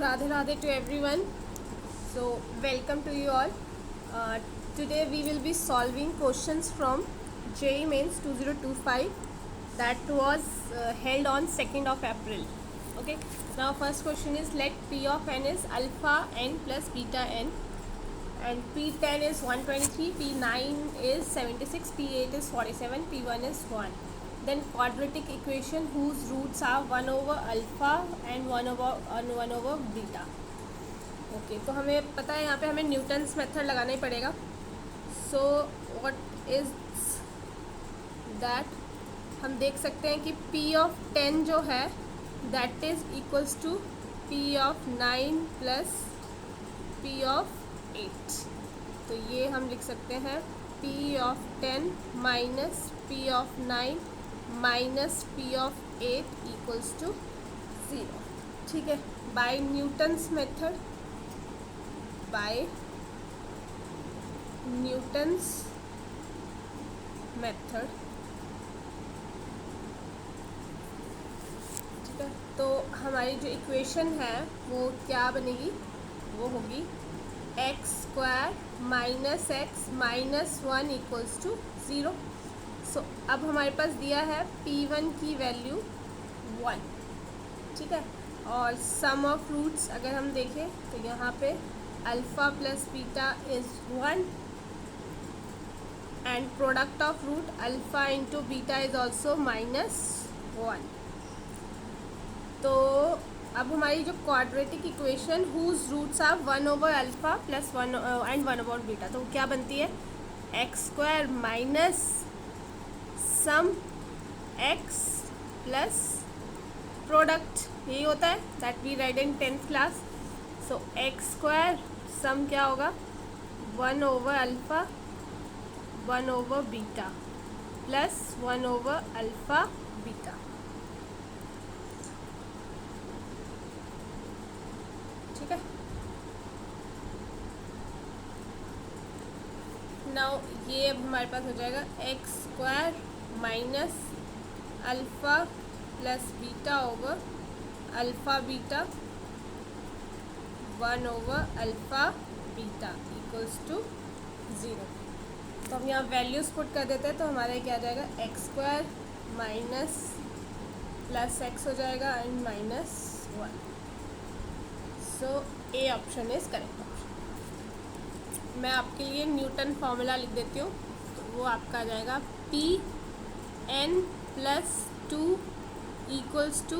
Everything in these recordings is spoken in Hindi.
Radhe Radhe to everyone. So welcome to you all. Today we will be solving questions from JEE Mains 2025 that was held on 2nd of April. Okay. Now first question is, let P of n is alpha n plus beta n, and P10 is 123, P9 is 76, P8 is 47, P1 is 1. Then quadratic equation whose roots are 1 over alpha and 1 over beta. Okay तो हमें पता है यहाँ पे हमें न्यूटन्स मेथड लगाना ही पड़ेगा. सो व्हाट इज दैट, हम देख सकते हैं कि P of 10 जो है that is equals to P of 9 plus P of 8. तो ये हम लिख सकते हैं P of 10 minus P of 9 minus P of 8 equals to 0. ठीक है, by Newton's method, by Newton's method. ठीक है, तो हमारी जो इक्वेशन है वो क्या बनेगी, वो होगी x square minus x minus 1 equals to 0. So अब हमारे पास दिया है P1 की वैल्यू 1. ठीक है, और सम ऑफ रूट्स अगर हम देखें तो यहाँ पे alpha plus beta is 1 and product of root alpha into beta is also -1. तो अब हमारी जो quadratic equation whose roots are 1 over alpha plus 1 and 1 over beta, तो क्या बनती है x square minus sum x plus product, यही होता है that we read in 10th class. So x square sum क्या होगा 1 over alpha 1 over beta plus 1 over alpha beta. ठीक है, नाउ ये अब हमारे पास हो जाएगा x square minus alpha plus beta over alpha beta 1 over alpha beta equals to 0. तो हम यहाँ वैल्यूज़ पुट कर देते हैं, तो हमारा क्या आ जाएगा x square minus plus x हो जाएगा and minus 1. So A option is correct option. मैं आपके लिए न्यूटन फार्मूला लिख देती हूँ, तो वो आपका आ जाएगा p n plus 2 equals to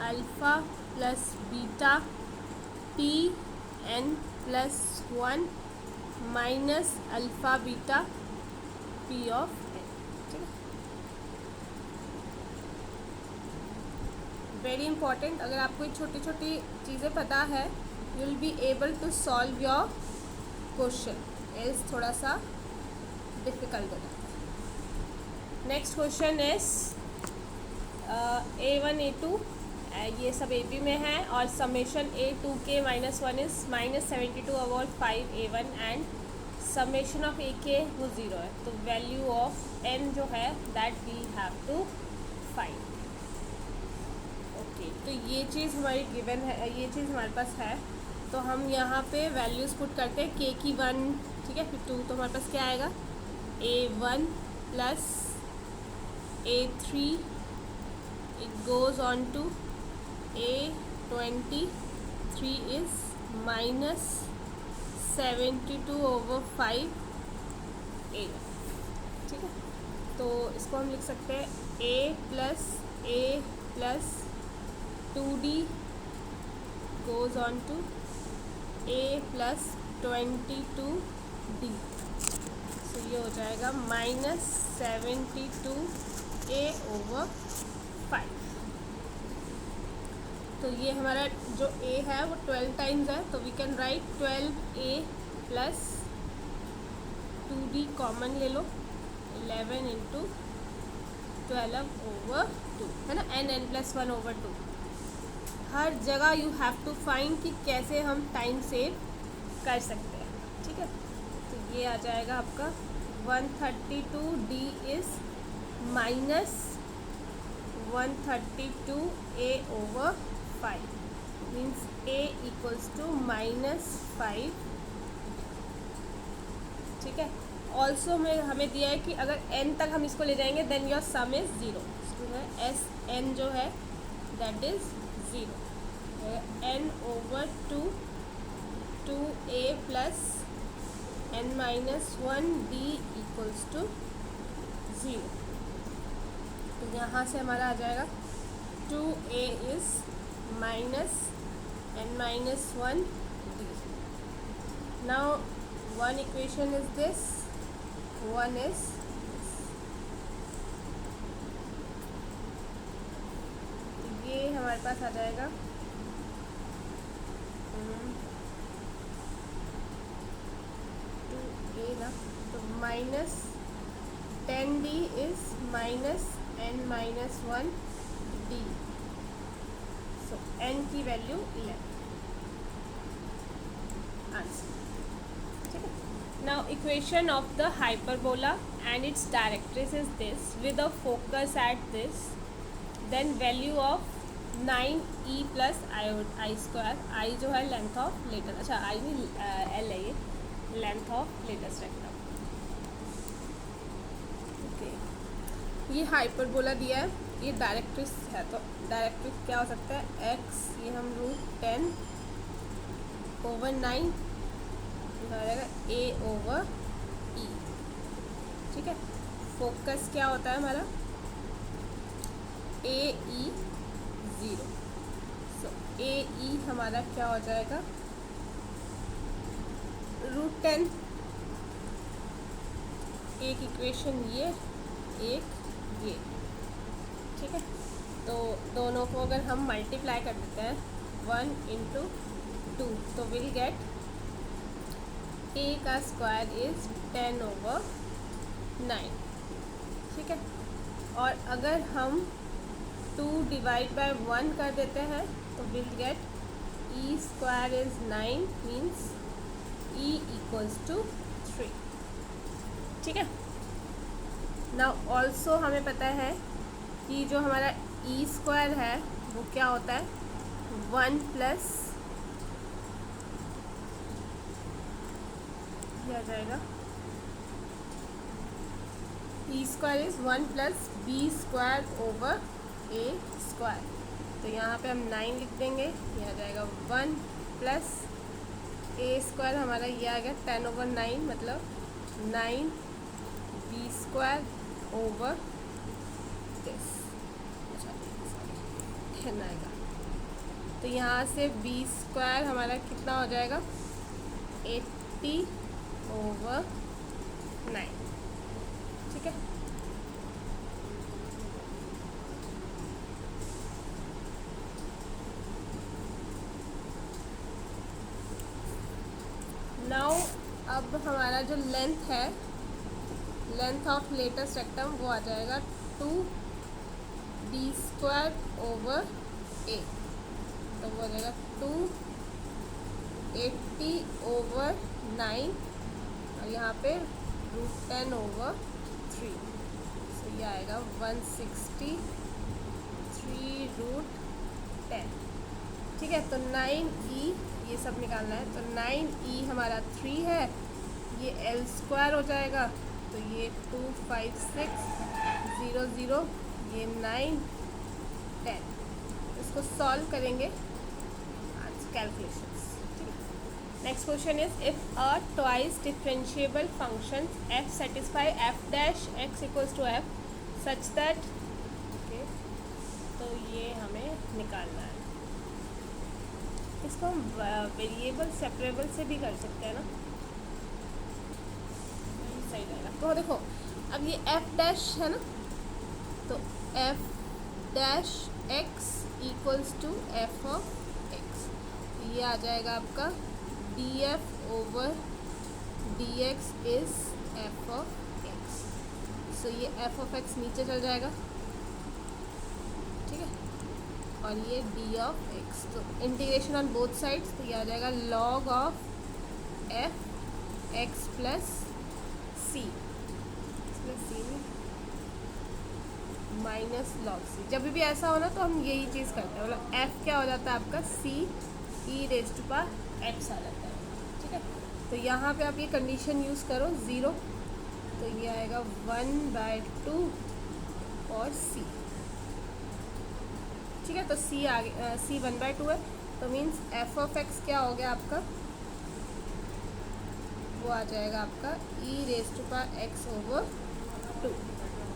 alpha plus beta p n plus 1 minus alpha beta p of n. ठीक है, वेरी इंपॉर्टेंट. अगर आपको ये छोटी छोटी चीज़ें पता है you will be able to solve your question. Else थोड़ा सा डिफ़िकल्ट हो जाता है. Next question is A1 A2, ये सब AB में है, और summation A2k -1 is -72 over 5A1 and summation of AK वो 0 है. तो वैल्यू ऑफ n जो है that we have to find. Okay, तो ये चीज़ हमारी गिवन है, ये चीज़ हमारे पास है. तो हम यहाँ पे वैल्यूज़ पुट करते हैं k की 1, ठीक है, फिर 2, तो हमारे पास क्या आएगा A1 plus A3 it goes on to A23 is -72 over 5A. ठीक है, तो इसको हम लिख सकते हैं A plus 2D goes on to A plus 22D. तो ये हो जाएगा -72A over 5. तो ये हमारा जो A है वो 12 टाइम्स है, तो we can write 12A plus 2D common ले लो, 11 इंटू 12 ओवर 2 है ना, n प्लस 1 ओवर 2. हर जगह यू हैव टू फाइंड कि कैसे हम टाइम सेव कर सकते हैं. ठीक है, तो ये आ जाएगा आपका 132D is minus 132A over 5. Means a equals to -5, ठीक है। ऑल्सो में हमें दिया है कि अगर n तक हम इसको ले जाएंगे then your sum is 0, S N जो है that is 0, n/2 2a plus n-1 d equals to 0। तो यहाँ से हमारा आ जाएगा 2a is -n-1 d। Now one equation is this, one is this। ये हमारे पास आ जाएगा 2a ना, तो -10d is -n-1 d, so n की value 11 answer. Now equation of the hyperbola and its directrix is this, with a focus at this, then value of 9e plus I square, I जो है लेंथ ऑफ लेटर, अच्छा I नहीं L है, ये length of latus rectum. Okay, ये हाइपरबोला दिया है, ये डायरेक्ट्रिक्स है, तो डायरेक्ट्रिक्स क्या हो सकता है, x, ये हम √10/9 रहेगा a/e, ठीक है। फोकस क्या होता है हमारा AE0, सो AE हमारा क्या हो जाएगा √10। एक इक्वेशन ये, एक ये, ठीक है। तो दोनों को अगर हम मल्टीप्लाई कर देते हैं 1 × 2, तो विल गेट a का स्क्वायर इज़ 10/9, ठीक है। और अगर हम 2 डिवाइड बाय 1 कर देते हैं तो will get e square is 9, means e equals to 3, ठीक है। नाउ ऑल्सो हमें पता है कि जो हमारा e स्क्वायर है वो क्या होता है 1 प्लस, आ जाएगा e square is 1 plus b square over a square. तो यहाँ पे हम 9 लिख देंगे, ये आ जाएगा 1 प्लस a स्क्वायर, हमारा ये आ गया 10/9, मतलब 9b स्क्वायर ओवर दिस, अच्छा 10 आएगा। तो यहाँ से b स्क्वायर हमारा कितना हो जाएगा 80/9, ठीक है। नाउ अब हमारा जो लेंथ है, लेंथ ऑफ लेटेस्ट रेक्टम, वो आ जाएगा 2d स्क्वायर ओवर a, तो वो आ जाएगा 280/9, और यहाँ पे √10/3, सो ये आएगा 163√10, ठीक है। तो 9e, ये सब निकालना है, तो 9e हमारा 3 है, ये l स्क्वायर हो जाएगा, तो ये 25600, ये 9 10, इसको सॉल्व करेंगे आज कैलकुलेशंस, ठीक है। Next question is if a twice differentiable function f satisfy f dash x equals to f such that, okay, तो ये हमें निकालना है। इसको हम वेरिएबल सेपरेबल से भी कर सकते हैं ना, सही रहेगा। तो देखो अब ये f डैश है ना, तो f dash x equals to f of x, ये आ जाएगा आपका df/dx is f of x, so ये f ऑफ x नीचे चल जाएगा, ठीक है, और ये d ऑफ x, तो इंटीग्रेशन ऑन बोथ साइड्स, तो ये आ जाएगा log of f x plus c, minus log c. जब भी ऐसा हो ना तो हम यही चीज़ करते हैं, मतलब एफ क्या हो जाता है आपका सी ई रेज टू पावर एक्स आ जाता है। ठीक है, तो यहाँ पे आप ये कंडीशन यूज़ करो 0, तो ये आएगा 1/2 और सी। ठीक है, तो सी आगे सी 1/2 है, तो मीन्स एफ ऑफ एक्स क्या हो गया आपका, वो आ जाएगा आपका e raise to power x over 2।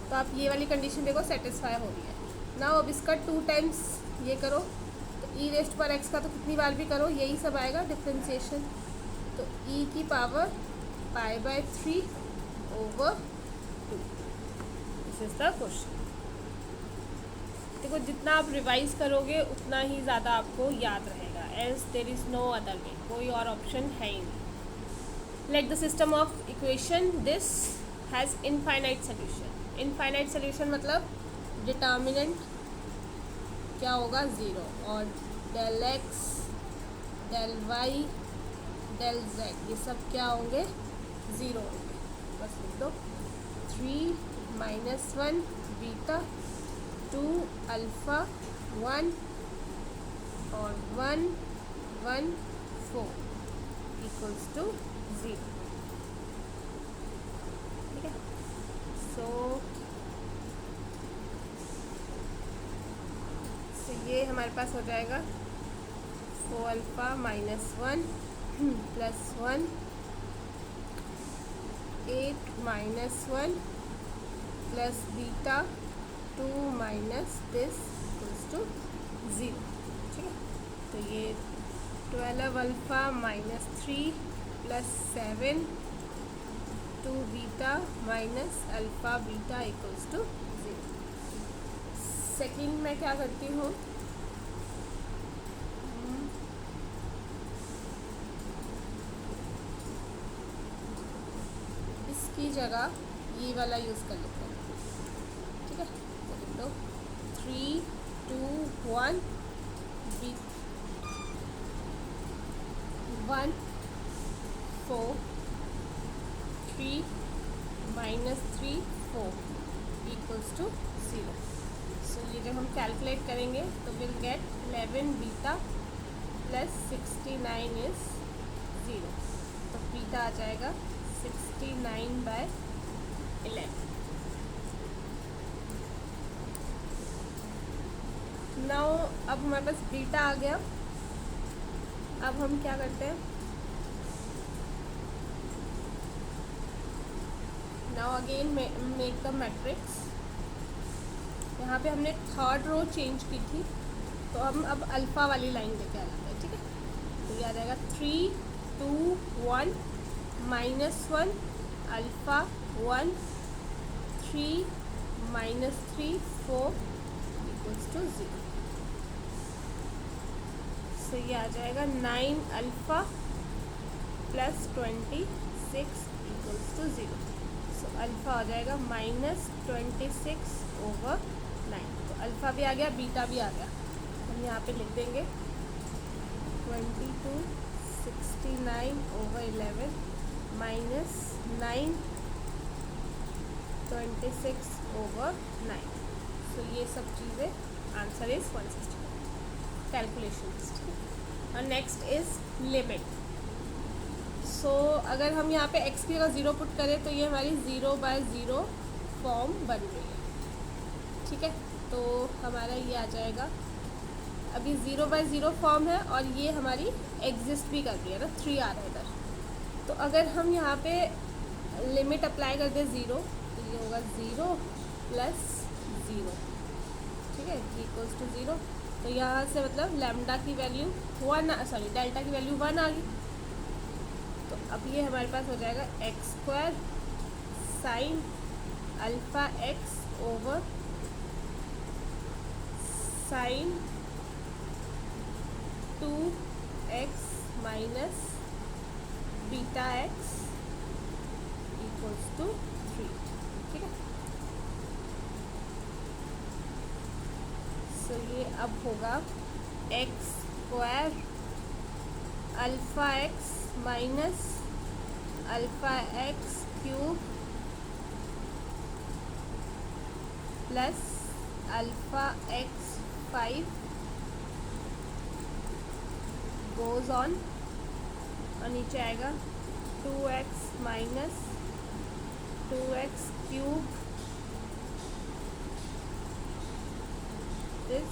तो आप ये वाली कंडीशन देखो सेटिस्फाई हो रही है ना। अब इसका 2 टाइम्स ये करो, तो ई रेज टू पावर एक्स का तो कितनी बार भी करो यही सब आएगा डिफ्रेंशिएशन। तो ई की power π/3 over 2। This is the question. देखो जितना आप रिवाइज करोगे उतना ही ज़्यादा आपको याद रहेगा, as there is no other way, कोई और ऑप्शन है ही नहीं। Let the system of equation this has infinite solution. Infinite solution मतलब डिटर्मिनेंट क्या होगा 0, और del x del y del z ये सब क्या होंगे 0 होंगे। बस लिख दो 3 - 1 बीटा 2 अल्फ़ा 1 और 1 1 4 इक्वल्स टू 0। ठीक है, सो ये हमारे पास हो जाएगा 4 alpha -1 +1 8 - 1 plus beta 2 minus this equals to 0। ठीक है, तो ये 12 alpha -3 + 7 2 beta minus alpha beta equals to 0। Second मैं क्या करती हूँ, इसकी जगह ये वाला यूज़ कर लेते हैं। ठीक है, तो लिख दो 3 2 1 1 4 3 -3 4 इक्वल्स टू 0। सो ये जब हम कैलकुलेट करेंगे तो विल गेट 11 बीटा + 69 इज़ 0। तो बीटा आ जाएगा 69/11। नाउ अब हमारे पास बीटा आ गया। अब हम क्या करते हैं, now again make the matrix. यहाँ पे हमने थर्ड रो चेंज की थी, तो हम अब अल्फ़ा वाली लाइन लेके आ जाते हैं। ठीक है, तो ये आ जाएगा 3 2 1 -1 अल्फ़ा 1 3 -3 4 इक्वल्स टू 0। सो ये आ जाएगा 9 alpha + 26 equals to 0। So alpha हो जाएगा -26 ओवर 9। तो अल्फ़ा भी आ गया, बीटा भी आ गया। हम यहाँ पे लिख देंगे 22 69 ओवर 11 -9 26 ओवर 9। सो ये सब चीज़ें आंसर इज़ 160 कैलकुलेशंस। और नेक्स्ट इज़ लिमिट। सो अगर हम यहाँ पे x की जगह 0 पुट करें तो ये हमारी 0/0 फॉर्म बन रही है। ठीक है, तो हमारा ये आ जाएगा, अभी 0/0 फॉर्म है और ये हमारी एग्जिस्ट भी कर रही है ना, 3 आ रहा है इधर। तो अगर हम यहाँ पे लिमिट अप्लाई कर दें 0, तो ये होगा 0 + 0। ठीक है, इक्वल्स टू 0। तो यहाँ से मतलब लैम्डा की वैल्यू 1 डेल्टा की वैल्यू 1 आ गई। तो अब ये हमारे पास हो जाएगा x² sin alpha x over sin 2x minus beta x equals to 3। ठीक है, सो ये अब होगा x² alpha x minus alpha x³ plus alpha x 5 goes on और नीचे आएगा 2x minus 2x cube this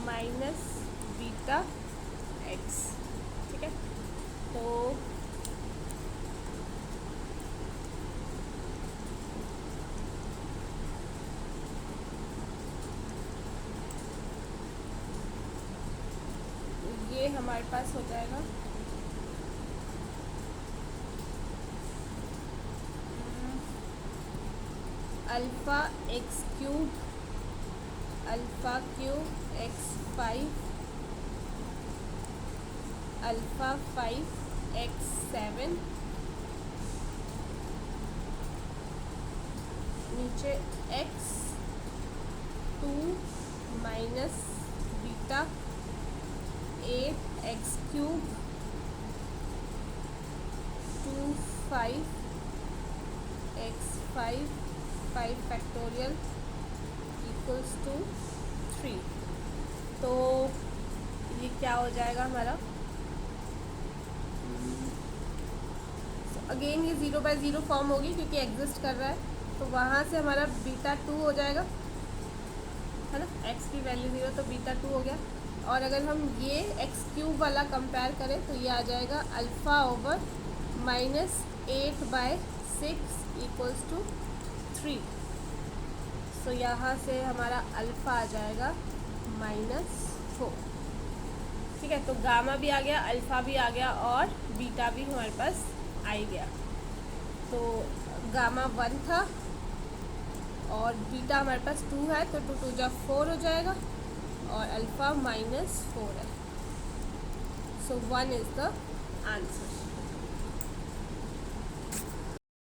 minus beta x. ठीक है, तो ये हमारे पास हो जाएगा alpha x cube alpha cube x 5 alpha 5 x 7 नीचे x 2 minus beta 8 x cube 2 5 x 5 factorial equals to 3। तो ये क्या हो जाएगा हमारा, अगेन ये 0/0 फॉर्म होगी क्योंकि एग्जिस्ट कर रहा है, तो वहाँ से हमारा बीटा 2 हो जाएगा, है ना। x की वैल्यू 0 तो बीटा 2 हो गया। और अगर हम ये एक्स क्यूब वाला कंपेयर करें तो ये आ जाएगा alpha over minus 8/6 equals to 3। So यहाँ से हमारा अल्फ़ा आ जाएगा -4। ठीक है, तो गामा भी आ गया, अल्फ़ा भी आ गया और बीटा भी हमारे पास आ ही गया। तो गामा 1 था और बीटा हमारे पास 2 है, तो 2 2 जा 4 हो जाएगा और अल्फ़ा -4 है। सो 1 इज़ द आंसर।